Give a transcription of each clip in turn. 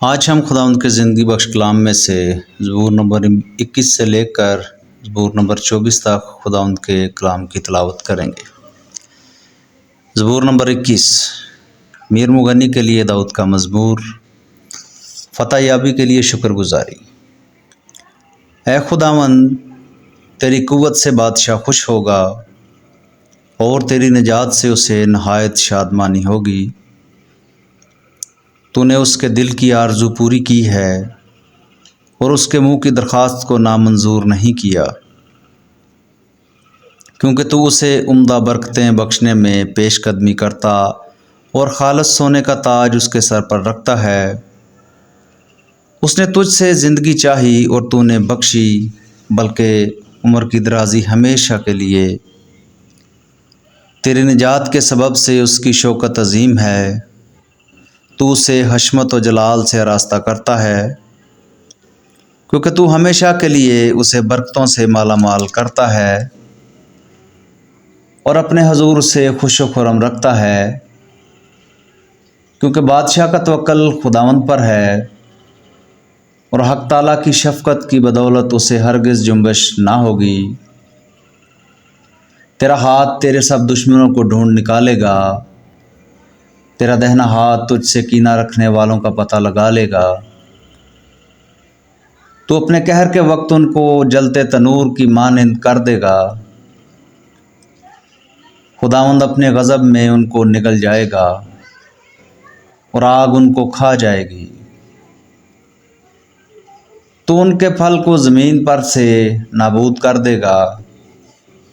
آج ہم خداوند کے زندگی بخش کلام میں سے زبور نمبر 21 سے لے کر زبور نمبر 24 تک خداوند کے کلام کی تلاوت کریں گے۔ زبور نمبر 21 میر مغنی کے لیے داؤد کا مزمور، فتح یابی کے لیے شکر گزاری۔ اے خداوند، تیری قوت سے بادشاہ خوش ہوگا اور تیری نجات سے اسے نہایت شادمانی ہوگی۔ تو نے اس کے دل کی آرزو پوری کی ہے اور اس کے منہ کی درخواست کو نامنظور نہیں کیا، کیونکہ تو اسے عمدہ برکتیں بخشنے میں پیش قدمی کرتا اور خالص سونے کا تاج اس کے سر پر رکھتا ہے۔ اس نے تجھ سے زندگی چاہی اور تو نے بخشی، بلکہ عمر کی درازی ہمیشہ کے لیے۔ تیری نجات کے سبب سے اس کی شوکت عظیم ہے، تو اسے حشمت و جلال سے آراستہ کرتا ہے، کیونکہ تو ہمیشہ کے لیے اسے برکتوں سے مالا مال کرتا ہے اور اپنے حضور اسے خوش و خرم رکھتا ہے۔ کیونکہ بادشاہ کا توکل خداوند پر ہے اور حق تعالیٰ کی شفقت کی بدولت اسے ہرگز جنبش نہ ہوگی۔ تیرا ہاتھ تیرے سب دشمنوں کو ڈھونڈ نکالے گا، تیرا دہنا ہاتھ تجھ سے کینہ رکھنے والوں کا پتہ لگا لے گا۔ تو اپنے قہر کے وقت ان کو جلتے تنور کی مانند کر دے گا۔ خداوند اپنے غضب میں ان کو نگل جائے گا اور آگ ان کو کھا جائے گی۔ تو ان کے پھل کو زمین پر سے نابود کر دے گا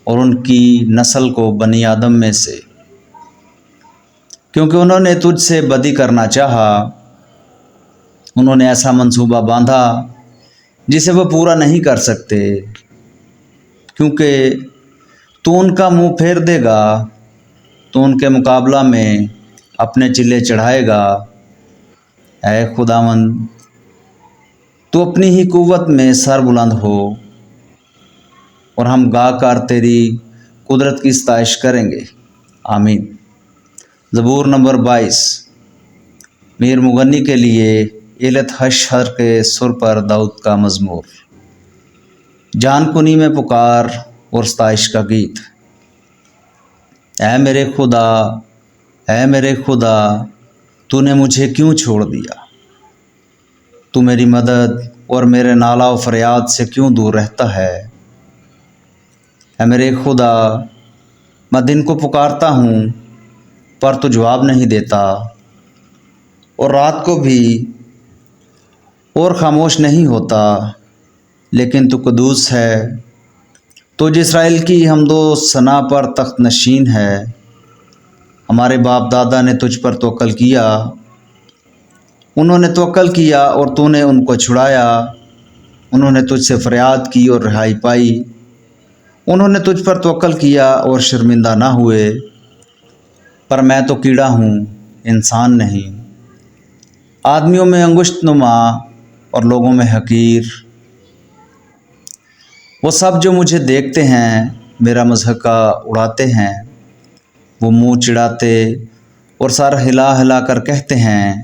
اور ان کی نسل کو بنی آدم میں سے، کیونکہ انہوں نے تجھ سے بدی کرنا چاہا۔ انہوں نے ایسا منصوبہ باندھا جسے وہ پورا نہیں کر سکتے، کیونکہ تو ان کا منہ پھیر دے گا، تو ان کے مقابلہ میں اپنے چلے چڑھائے گا۔ اے خداوند، تو اپنی ہی قوت میں سر بلند ہو اور ہم گا کر تیری قدرت کی ستائش کریں گے۔ آمین۔ زبور نمبر 22 میر مغنی کے لیے ایلت حشر کے سر پر داؤد کا مزمور، جان کنی میں پکار اور ستائش کا گیت۔ اے میرے خدا، اے میرے خدا، تو نے مجھے کیوں چھوڑ دیا؟ تو میری مدد اور میرے نالہ و فریاد سے کیوں دور رہتا ہے؟ اے میرے خدا، میں دن کو پکارتا ہوں پر تو جواب نہیں دیتا، اور رات کو بھی اور خاموش نہیں ہوتا۔ لیکن تو قدوس ہے، تجھ اسرائیل کی حمد و ثنا پر تخت نشین ہے۔ ہمارے باپ دادا نے تجھ پر توکل کیا، انہوں نے توکل کیا اور تو نے ان کو چھڑایا۔ انہوں نے تجھ سے فریاد کی اور رہائی پائی، انہوں نے تجھ پر توکل کیا اور شرمندہ نہ ہوئے۔ پر میں تو کیڑا ہوں، انسان نہیں، آدمیوں میں انگشت نما اور لوگوں میں حقیر۔ وہ سب جو مجھے دیکھتے ہیں میرا مضحکہ اڑاتے ہیں، وہ منہ چڑھاتے اور سر ہلا ہلا کر کہتے ہیں،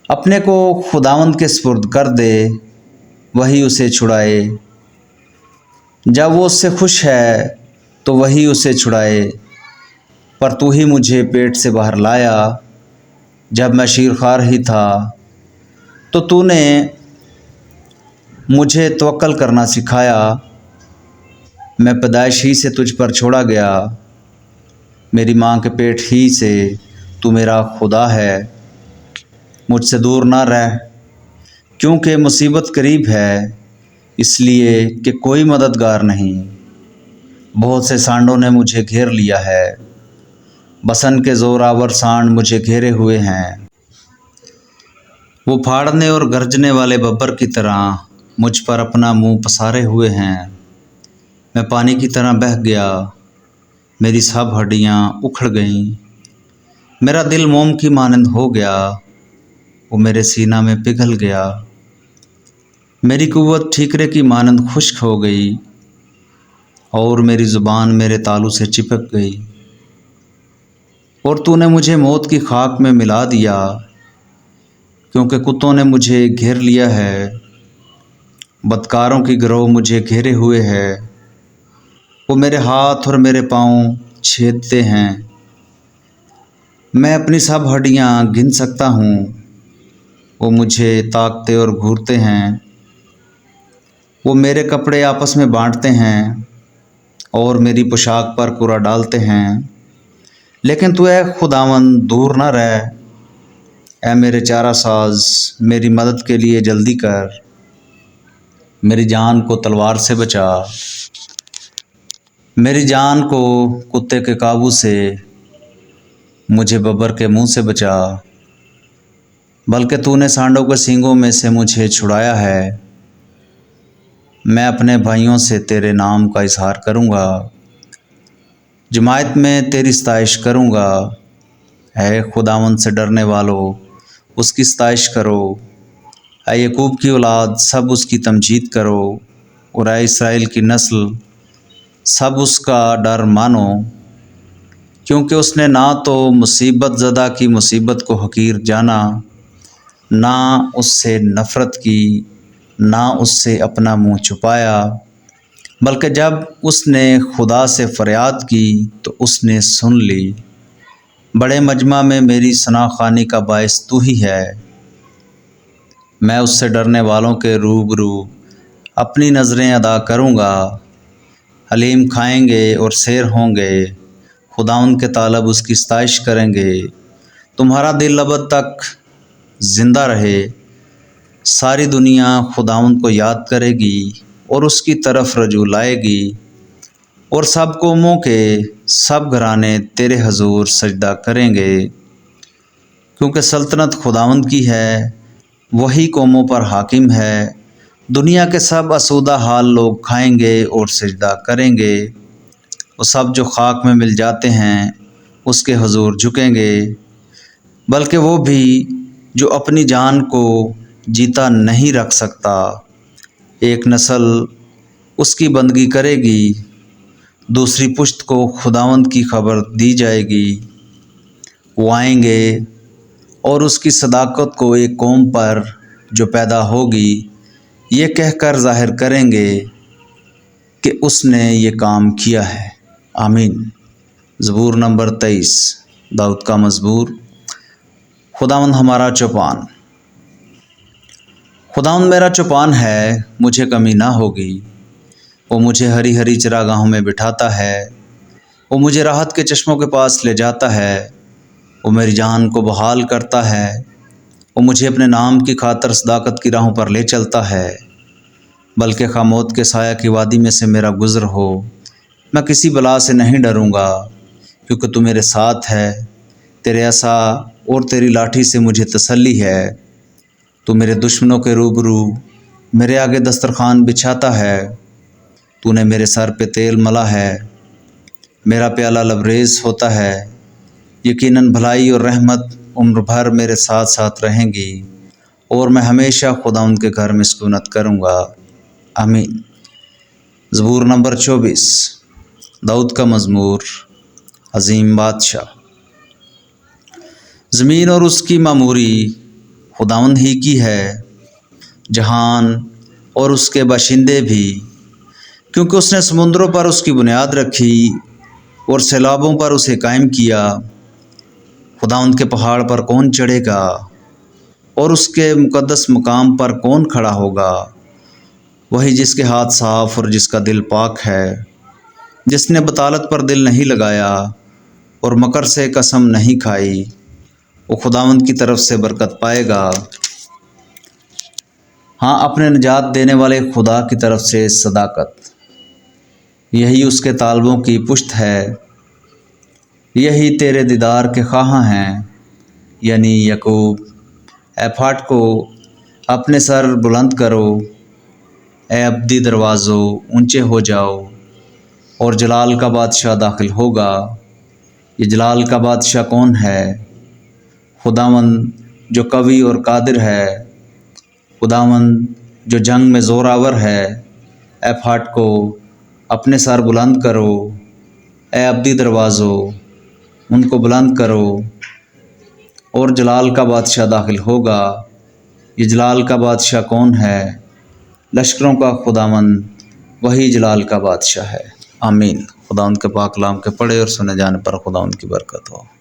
اپنے کو خداوند کے سپرد کر دے، وہی اسے چھڑائے۔ جب وہ اس سے خوش ہے تو وہی اسے چھڑائے۔ پر تو ہی مجھے پیٹ سے باہر لایا، جب میں شیرخوار ہی تھا تو نے مجھے توکل کرنا سکھایا۔ میں پیدائش ہی سے تجھ پر چھوڑا گیا، میری ماں کے پیٹ ہی سے تو میرا خدا ہے۔ مجھ سے دور نہ رہ، کیونکہ مصیبت قریب ہے، اس لیے کہ کوئی مددگار نہیں۔ بہت سے سانڈوں نے مجھے گھیر لیا ہے، بسن کے زوراور سانڈ مجھے گھیرے ہوئے ہیں۔ وہ پھاڑنے اور گرجنے والے ببر کی طرح مجھ پر اپنا منہ پسارے ہوئے ہیں۔ میں پانی کی طرح بہہ گیا، میری سب ہڈیاں اکھڑ گئیں۔ میرا دل موم کی مانند ہو گیا، وہ میرے سینہ میں پگھل گیا۔ میری قوت ٹھیکرے کی مانند خشک ہو گئی اور میری زبان میرے تالو سے چپک گئی۔ اور تو نے مجھے موت کی خاک میں ملا دیا، क्योंकि कुत्तों ने मुझे घेर लिया है, बदकारों की गिरोह मुझे घेरे हुए है। वो मेरे हाथ और मेरे पाँव छेदते हैं। मैं अपनी सब हड्डियाँ गिन सकता हूँ। वो मुझे ताकते और घूरते हैं। वो मेरे कपड़े आपस में बांटते हैं और मेरी पोशाक पर कूड़ा डालते हैं। लेकिन तू ऐ खुदावंद दूर न रह। ऐ मेरे चारा साज, मेरी मदद के लिए जल्दी कर। मेरी जान को तलवार से बचा, मेरी जान को कुत्ते के काबू से, मुझे बब्बर के मुंह से बचा। बल्कि तूने सांडों के सींगों में से मुझे छुड़ाया है। मैं अपने भाइयों से तेरे नाम का इज़हार करूँगा, जमायत में तेरी सताइश करूँगा। है खुदावंद से डरने वालों, उसकी सताइश करो। ऐ याकूब की औलाद, सब उसकी तमजीद करो। और ऐ इसराइल की नस्ल, सब उसका डर मानो। क्योंकि उसने ना तो मुसीबत ज़दा की मुसीबत को हकीर जाना, ना उससे नफ़रत की, ना उससे अपना मुँह छुपाया। बल्कि जब उसने खुदा से फरियाद की तो उसने सुन ली। बड़े मजमा में मेरी सनाखानी का बायस तू ही है। मैं उससे डरने वालों के रूबरू अपनी नज़रें अदा करूँगा। हलीम खाएंगे और सैर होंगे, खुदाउन के तालब उसकी सताइश करेंगे। तुम्हारा दिल अबद तक ज़िंदा रहे। सारी दुनिया खुदाउन को याद करेगी और उसकी तरफ रजू लाएगी। और सब कौमों के सब घराने तेरे हजूर सजदा करेंगे। क्योंकि सल्तनत खुदावंद की है, वही कौमों पर हाकिम है। दुनिया के सब आसूदा हाल लोग खाएंगे और सजदा करेंगे। वो सब जो खाक में मिल जाते हैं उसके हजूर झुकेंगे। बल्कि वो भी जो अपनी जान को जीता नहीं रख सकता। एक नस्ल उसकी बंदगी करेगी, दूसरी पुश्त को खुदावंद की खबर दी जाएगी। वो आएंगे और उसकी सदाकत को एक कौम पर जो पैदा होगी ये कहकर ज़ाहिर करेंगे कि उसने ये काम किया है। आमीन। ज़बूर नंबर 23, दाऊद का मज़बूर। खुदावंद हमारा चौपान। खुदावंद मेरा चौपान है, मुझे कमी ना होगी। वो मुझे हरी हरी चरागाहों में बिठाता है। वो मुझे राहत के चश्मों के पास ले जाता है। वो मेरी जान को बहाल करता है। वो मुझे अपने नाम की खातर सदाकत की राहों पर ले चलता है। बल्कि खामोद के साया की वादी में से मेरा गुज़र हो, मैं किसी बला से नहीं डरूँगा। क्योंकि तू मेरे साथ है, तेरे असा और तेरी लाठी से मुझे तसल्ली है। तू मेरे दुश्मनों के रूबरू मेरे आगे दस्तरखान बिछाता है। तूने मेरे सर पे तेल मला है, मेरा प्याला लबरेज होता है। यकीनन भलाई और रहमत उम्र भर मेरे साथ साथ रहेंगी और मैं हमेशा खुदावंद के घर में सुकूनत करूँगा। आमीन। ज़बूर नंबर 24, दाऊद का मज़मूर। अज़ीम बादशाह। ज़मीन और उसकी मामूरी खुदावंद ही की है, जहान और उसके बाशिंदे भी। क्योंकि उसने समुद्रों पर उसकी बुनियाद रखी और सैलाबों पर उसे कायम किया। खुदावंद के पहाड़ पर कौन चढ़ेगा और उसके मुक़द्दस मकाम पर कौन खड़ा होगा? वही जिसके हाथ साफ़ और जिसका दिल पाक है, जिसने बतालत पर दिल नहीं लगाया और मकर से कसम नहीं खाई। वो खुदावंद की तरफ से बरकत पाएगा। हाँ, अपने निजात देने वाले खुदा की तरफ से सदाकत, यही उसके तालबों की पुश्त है। यही तेरे दीदार के ख़्वाहां हैं, यानी याकूब। ऐ फाटको, अपने सर बुलंद करो। ऐ अब्दी दरवाज़ो, ऊंचे हो जाओ और जलाल का बादशाह दाखिल होगा। ये जलाल का बादशाह कौन है? खुदावंद जो कवी और कादिर है, खुदावंद जो जंग में ज़ोरावर है। ऐ फाटको, अपने सर बुलंद करो। ऐ अब्दी दरवाज़ो, उनको बुलंद करो और जलाल का बादशाह दाखिल होगा। یہ جلال کا بادشاہ کون ہے؟ لشکروں کا خداوند، وہی جلال کا بادشاہ ہے۔ آمین۔ خداوند کے پاک کلام کے پڑھے اور سنے جانے پر خداوند کی برکت ہو۔